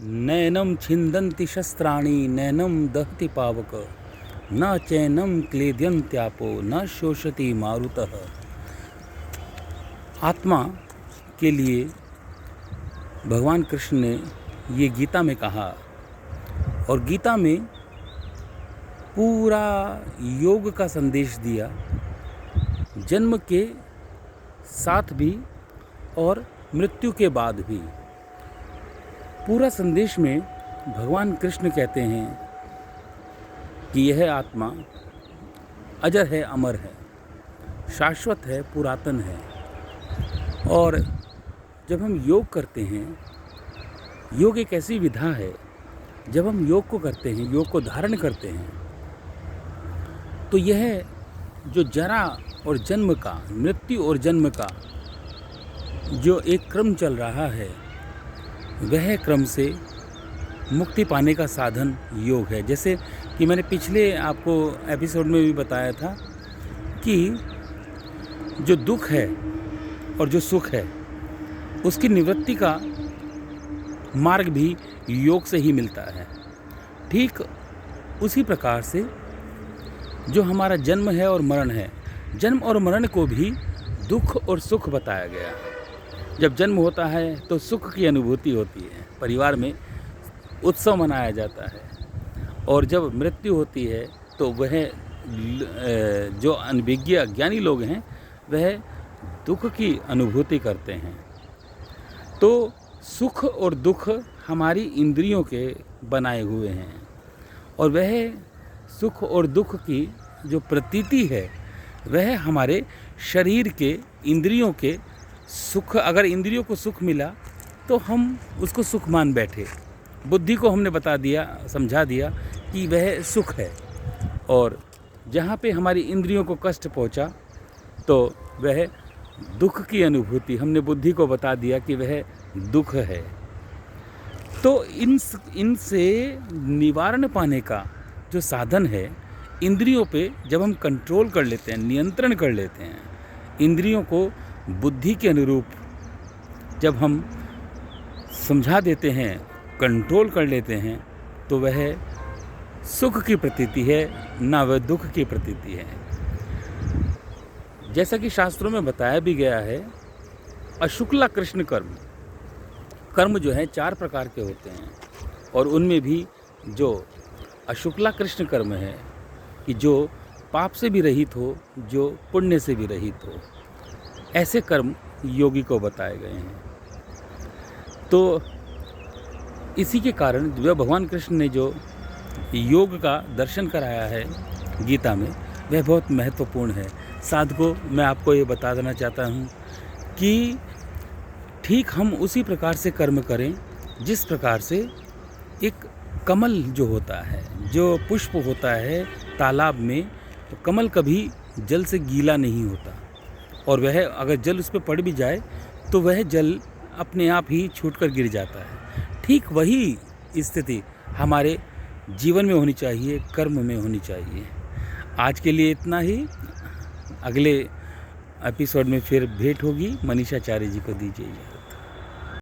नैनं छिन्दन्ति शस्त्राणि नैनं दहति पावक न चैनं क्लेद्यन्त्यापो न शोषति मारुतः। आत्मा के लिए भगवान कृष्ण ने ये गीता में कहा, और गीता में पूरा योग का संदेश दिया, जन्म के साथ भी और मृत्यु के बाद भी। पूरा संदेश में भगवान कृष्ण कहते हैं कि यह आत्मा अजर है, अमर है, शाश्वत है, पुरातन है। और जब हम योग करते हैं, योग एक ऐसी विधा है, जब हम योग को करते हैं, योग को धारण करते हैं, तो यह जो जरा और जन्म का, मृत्यु और जन्म का जो एक क्रम चल रहा है, वह क्रम से मुक्ति पाने का साधन योग है। जैसे कि मैंने पिछले आपको एपिसोड में भी बताया था कि जो दुख है और जो सुख है, उसकी निवृत्ति का मार्ग भी योग से ही मिलता है। ठीक उसी प्रकार से जो हमारा जन्म है और मरण है, जन्म और मरण को भी दुख और सुख बताया गया है। जब जन्म होता है तो सुख की अनुभूति होती है, परिवार में उत्सव मनाया जाता है, और जब मृत्यु होती है तो वह जो अनभिज्ञ अज्ञानी लोग हैं, वह दुख की अनुभूति करते हैं। तो सुख और दुख हमारी इंद्रियों के बनाए हुए हैं, और वह सुख और दुख की जो प्रतीति है, वह हमारे शरीर के, इंद्रियों के सुख। अगर इंद्रियों को सुख मिला तो हम उसको सुख मान बैठे, बुद्धि को हमने बता दिया, समझा दिया कि वह सुख है, और जहाँ पे हमारी इंद्रियों को कष्ट पहुँचा तो वह दुख की अनुभूति हमने बुद्धि को बता दिया कि वह दुख है। तो इनसे निवारण पाने का जो साधन है, इंद्रियों पे जब हम कंट्रोल कर लेते हैं, नियंत्रण कर लेते हैं, इंद्रियों को बुद्धि के अनुरूप जब हम समझा देते हैं, कंट्रोल कर लेते हैं, तो वह सुख की प्रतीति है, ना वह दुख की प्रतीति है। जैसा कि शास्त्रों में बताया भी गया है, अशुक्ला कृष्ण कर्म जो है 4 प्रकार के होते हैं, और उनमें भी जो अशुक्ला कृष्ण कर्म है कि जो पाप से भी रहित हो, जो पुण्य से भी रहित हो, ऐसे कर्म योगी को बताए गए हैं। तो इसी के कारण जो भगवान कृष्ण ने जो योग का दर्शन कराया है गीता में, वह बहुत महत्वपूर्ण है। साधकों, मैं आपको ये बता देना चाहता हूँ कि ठीक हम उसी प्रकार से कर्म करें जिस प्रकार से एक कमल जो होता है, जो पुष्प होता है तालाब में, तो कमल कभी जल से गीला नहीं होता, और वह अगर जल उस पर पड़ भी जाए तो वह जल अपने आप ही छूटकर गिर जाता है। ठीक वही स्थिति हमारे जीवन में होनी चाहिए, कर्म में होनी चाहिए। आज के लिए इतना ही। अगले एपिसोड में फिर भेंट होगी। मनीषाचार्य जी को दीजिए।